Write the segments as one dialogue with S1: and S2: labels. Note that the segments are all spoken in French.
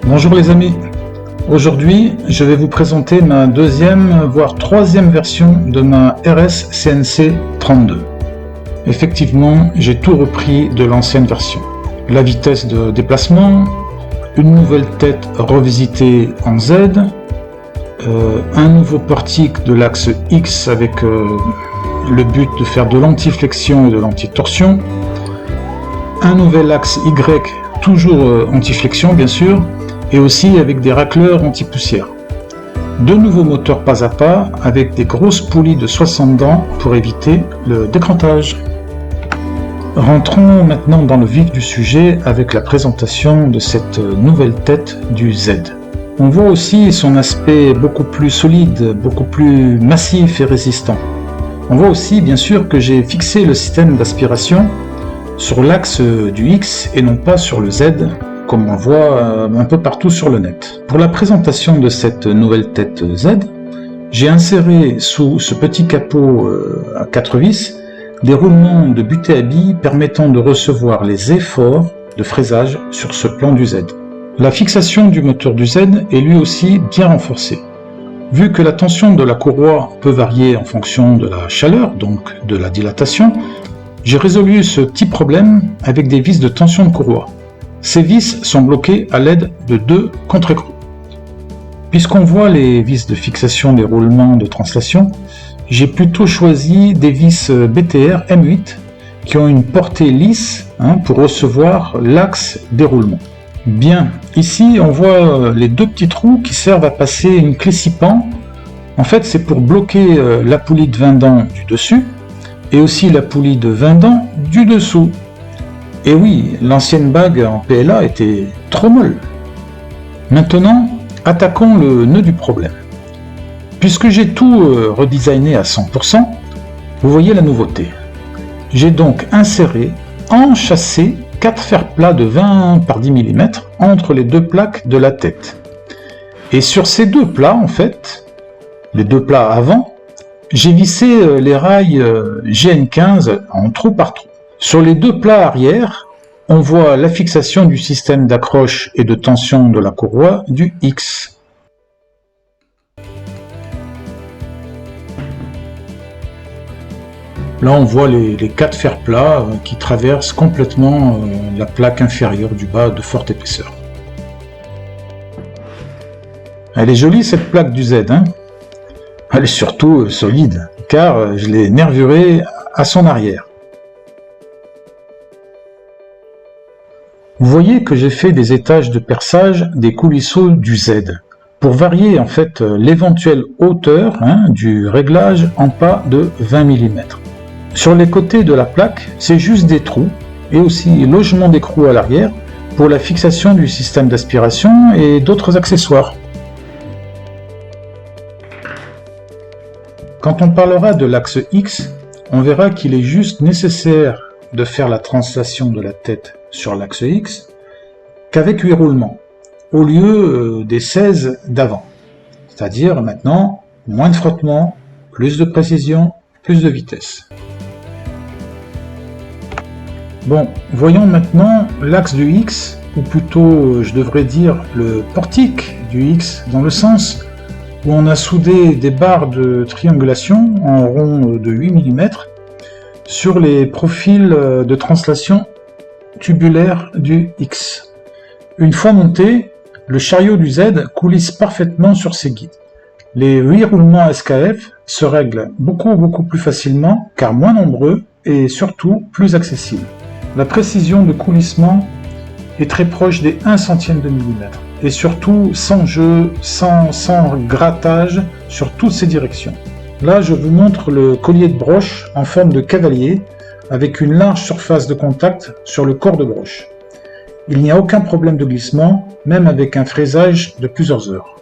S1: Bonjour les amis, aujourd'hui je vais vous présenter ma deuxième voire troisième version de ma RS CNC 32. Effectivement, j'ai tout repris de l'ancienne version. La vitesse de déplacement, une nouvelle tête revisitée en Z, un nouveau portique de l'axe X avec le but de faire de l'antiflexion et de l'antitorsion, un nouvel axe Y, toujours antiflexion bien sûr, et aussi avec des racleurs anti-poussière. Deux nouveaux moteurs pas à pas avec des grosses poulies de 60 dents pour éviter le décrantage. Rentrons maintenant dans le vif du sujet avec la présentation de cette nouvelle tête du Z. On voit aussi son aspect beaucoup plus solide, beaucoup plus massif et résistant. On voit aussi bien sûr que j'ai fixé le système d'aspiration sur l'axe du X et non pas sur le Z, comme on voit un peu partout sur le net. Pour la présentation de cette nouvelle tête Z, j'ai inséré sous ce petit capot à 4 vis des roulements de butée à billes permettant de recevoir les efforts de fraisage sur ce plan du Z. La fixation du moteur du Z est lui aussi bien renforcée. Vu que la tension de la courroie peut varier en fonction de la chaleur, donc de la dilatation, j'ai résolu ce petit problème avec des vis de tension de courroie. Ces vis sont bloquées à l'aide de deux contre-écrous. Puisqu'on voit les vis de fixation des roulements de translation, j'ai plutôt choisi des vis BTR M8 qui ont une portée lisse pour recevoir l'axe des roulements. Bien, ici on voit les deux petits trous qui servent à passer une clé scipan. En fait, c'est pour bloquer la poulie de 20 dents du dessus et aussi la poulie de 20 dents du dessous. Et oui, l'ancienne bague en PLA était trop molle. Maintenant, attaquons le nœud du problème. Puisque j'ai tout redesigné à 100%, vous voyez la nouveauté. J'ai donc inséré, enchâssé 4 fers plats de 20 par 10 mm entre les deux plaques de la tête. Et sur ces deux plats, en fait, les deux plats avant, j'ai vissé les rails GN15 en trou par trou. Sur les deux plats arrière, on voit la fixation du système d'accroche et de tension de la courroie du X. Là, on voit les 4 fers plats qui traversent complètement la plaque inférieure du bas de forte épaisseur. Elle est jolie cette plaque du Z, hein. Elle est surtout solide, car je l'ai nervurée à son arrière. Vous voyez que j'ai fait des étages de perçage des coulisseaux du Z, pour varier en fait l'éventuelle hauteur du réglage en pas de 20 mm. Sur les côtés de la plaque, c'est juste des trous, et aussi logement d'écrou à l'arrière, pour la fixation du système d'aspiration et d'autres accessoires. Quand on parlera de l'axe X, on verra qu'il est juste nécessaire de faire la translation de la tête sur l'axe X qu'avec 8 roulements, au lieu des 16 d'avant. C'est-à-dire maintenant, moins de frottement, plus de précision, plus de vitesse. Bon, voyons maintenant l'axe du X, ou plutôt je devrais dire le portique du X, dans le sens où on a soudé des barres de triangulation en rond de 8 mm sur les profils de translation tubulaire du X. Une fois monté, le chariot du Z coulisse parfaitement sur ses guides. Les 8 roulements SKF se règlent beaucoup plus facilement, car moins nombreux et surtout plus accessibles. La précision de coulissement est très proche des 1 centième de millimètre, et surtout sans jeu, sans grattage sur toutes ces directions. Là, je vous montre le collier de broche en forme de cavalier, avec une large surface de contact sur le corps de broche. Il n'y a aucun problème de glissement, même avec un fraisage de plusieurs heures.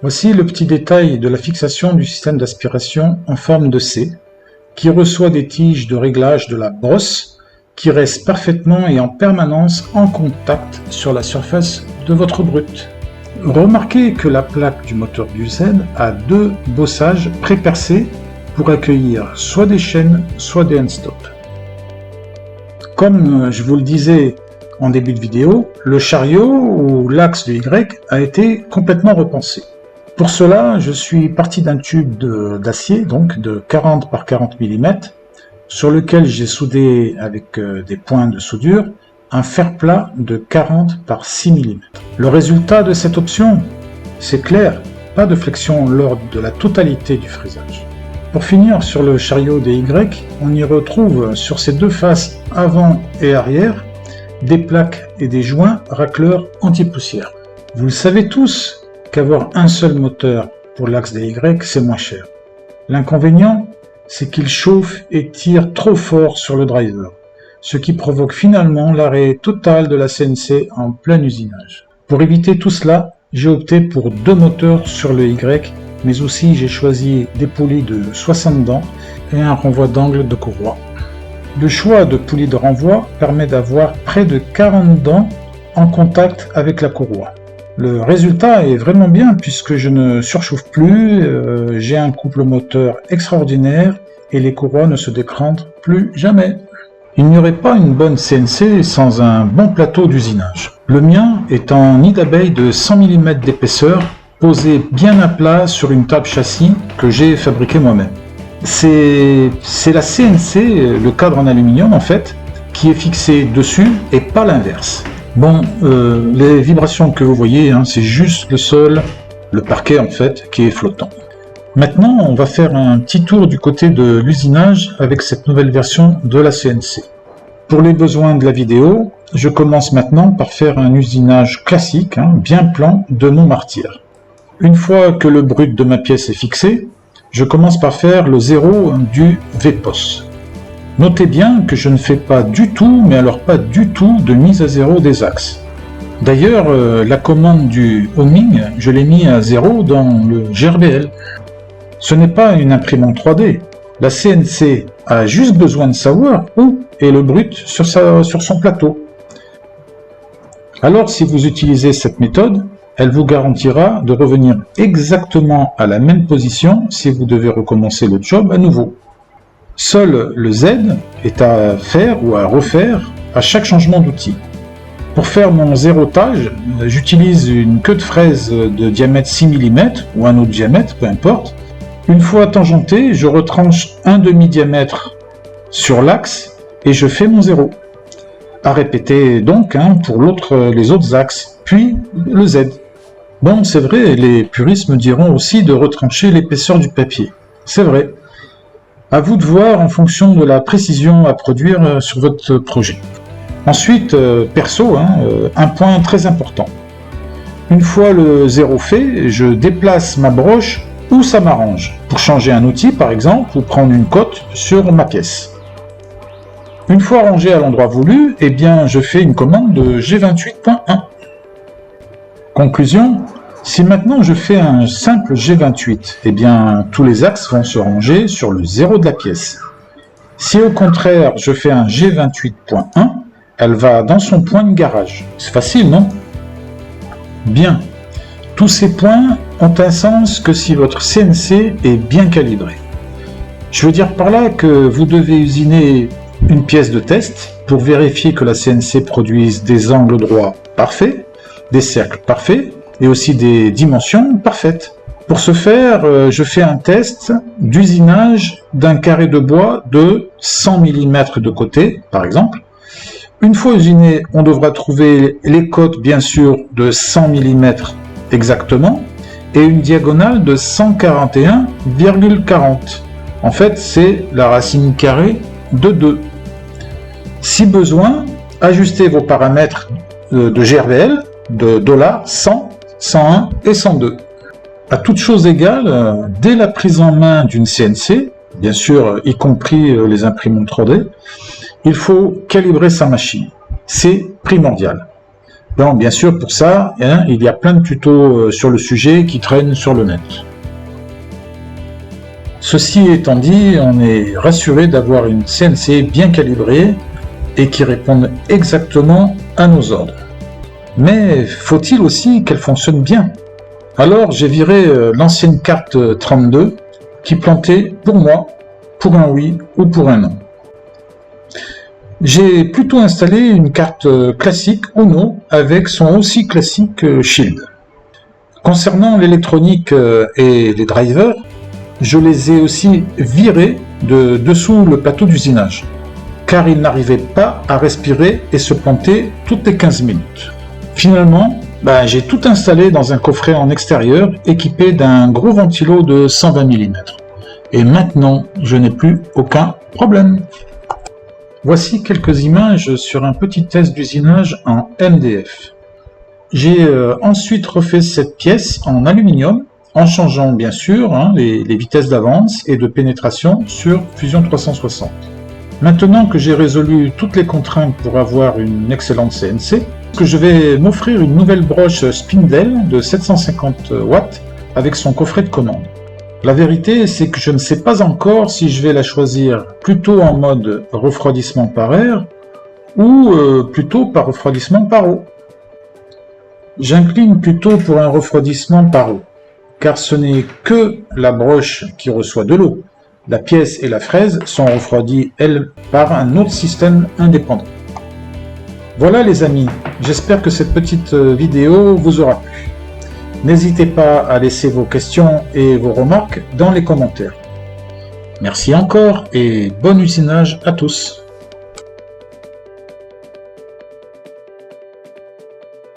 S1: Voici le petit détail de la fixation du système d'aspiration en forme de C, qui reçoit des tiges de réglage de la brosse, qui restent parfaitement et en permanence en contact sur la surface de votre brute. Remarquez que la plaque du moteur du Z a 2 bossages pré-percés pour accueillir soit des chaînes, soit des end-stops. Comme je vous le disais en début de vidéo, le chariot ou l'axe de Y a été complètement repensé. Pour cela, je suis parti d'un tube d'acier, donc de 40 par 40 mm, sur lequel j'ai soudé avec des points de soudure un fer plat de 40 par 6 mm. Le résultat de cette option, c'est clair, pas de flexion lors de la totalité du fraisage. Pour finir sur le chariot des Y, on y retrouve sur ses deux faces avant et arrière des plaques et des joints racleurs anti-poussière. Vous le savez tous qu'avoir un seul moteur pour l'axe des Y, c'est moins cher. L'inconvénient, c'est qu'il chauffe et tire trop fort sur le driver, ce qui provoque finalement l'arrêt total de la CNC en plein usinage. Pour éviter tout cela, j'ai opté pour deux moteurs sur le Y, mais aussi j'ai choisi des poulies de 60 dents et un renvoi d'angle de courroie. Le choix de poulies de renvoi permet d'avoir près de 40 dents en contact avec la courroie. Le résultat est vraiment bien puisque je ne surchauffe plus, j'ai un couple moteur extraordinaire et les courroies ne se décrantent plus jamais. Il n'y aurait pas une bonne CNC sans un bon plateau d'usinage. Le mien est en nid d'abeille de 100 mm d'épaisseur, posé bien à plat sur une table châssis que j'ai fabriquée moi-même. C'est la CNC, le cadre en aluminium en fait, qui est fixé dessus et pas l'inverse. Bon, les vibrations que vous voyez, c'est juste le sol, le parquet en fait, qui est flottant. Maintenant, on va faire un petit tour du côté de l'usinage avec cette nouvelle version de la CNC. Pour les besoins de la vidéo, je commence maintenant par faire un usinage classique, bien plan, de mon martyr. Une fois que le brut de ma pièce est fixé, je commence par faire le zéro du VPOS. Notez bien que je ne fais pas du tout, mais alors pas du tout, de mise à zéro des axes. D'ailleurs, la commande du homing, je l'ai mis à 0 dans le GRBL. Ce n'est pas une imprimante 3D. La CNC a juste besoin de savoir où est le brut sur son plateau. Alors, si vous utilisez cette méthode, elle vous garantira de revenir exactement à la même position si vous devez recommencer le job à nouveau. Seul le Z est à faire ou à refaire à chaque changement d'outil. Pour faire mon zérotage, j'utilise une queue de fraise de diamètre 6 mm ou un autre diamètre, peu importe. Une fois tangenté, je retranche un demi-diamètre sur l'axe et je fais mon zéro. À répéter donc pour les autres axes, puis le Z. Bon, c'est vrai, les puristes me diront aussi de retrancher l'épaisseur du papier. C'est vrai. À vous de voir en fonction de la précision à produire sur votre projet. Ensuite, perso, un point très important. Une fois le zéro fait, je déplace ma broche où ça m'arrange, pour changer un outil par exemple, ou prendre une cote sur ma pièce. Une fois rangé à l'endroit voulu, je fais une commande de G28.1. Conclusion, si maintenant je fais un simple G28, tous les axes vont se ranger sur le zéro de la pièce. Si au contraire je fais un G28.1, elle va dans son point de garage. C'est facile, non? Bien. Tous ces points ont un sens que si votre CNC est bien calibrée. Je veux dire par là que vous devez usiner une pièce de test pour vérifier que la CNC produise des angles droits parfaits, des cercles parfaits et aussi des dimensions parfaites. Pour ce faire, je fais un test d'usinage d'un carré de bois de 100 mm de côté, par exemple. Une fois usiné, on devra trouver les côtes, bien sûr, de 100 mm exactement, et une diagonale de 141,40. En fait, c'est la racine carrée de 2. Si besoin, ajustez vos paramètres de GRBL, de $, 100, 101 et 102. À toute chose égale, dès la prise en main d'une CNC, bien sûr, y compris les imprimantes 3D, il faut calibrer sa machine. C'est primordial. Bon, bien sûr, pour ça, il y a plein de tutos sur le sujet qui traînent sur le net. Ceci étant dit, on est rassuré d'avoir une CNC bien calibrée et qui réponde exactement à nos ordres. Mais faut-il aussi qu'elle fonctionne bien? Alors j'ai viré l'ancienne carte 32 qui plantait pour moi, pour un oui ou pour un non. J'ai plutôt installé une carte classique Uno avec son aussi classique Shield. Concernant l'électronique et les drivers, je les ai aussi virés de dessous le plateau d'usinage, car ils n'arrivaient pas à respirer et se plantaient toutes les 15 minutes. Finalement, j'ai tout installé dans un coffret en extérieur équipé d'un gros ventilo de 120 mm. Et maintenant, je n'ai plus aucun problème. Voici quelques images sur un petit test d'usinage en MDF. J'ai ensuite refait cette pièce en aluminium, en changeant bien sûr les vitesses d'avance et de pénétration sur Fusion 360. Maintenant que j'ai résolu toutes les contraintes pour avoir une excellente CNC, je vais m'offrir une nouvelle broche Spindle de 750 watts avec son coffret de commande. La vérité, c'est que je ne sais pas encore si je vais la choisir plutôt en mode refroidissement par air ou plutôt par refroidissement par eau. J'incline plutôt pour un refroidissement par eau, car ce n'est que la broche qui reçoit de l'eau. La pièce et la fraise sont refroidies, elles, par un autre système indépendant. Voilà les amis, j'espère que cette petite vidéo vous aura plu. N'hésitez pas à laisser vos questions et vos remarques dans les commentaires. Merci encore et bon usinage à tous.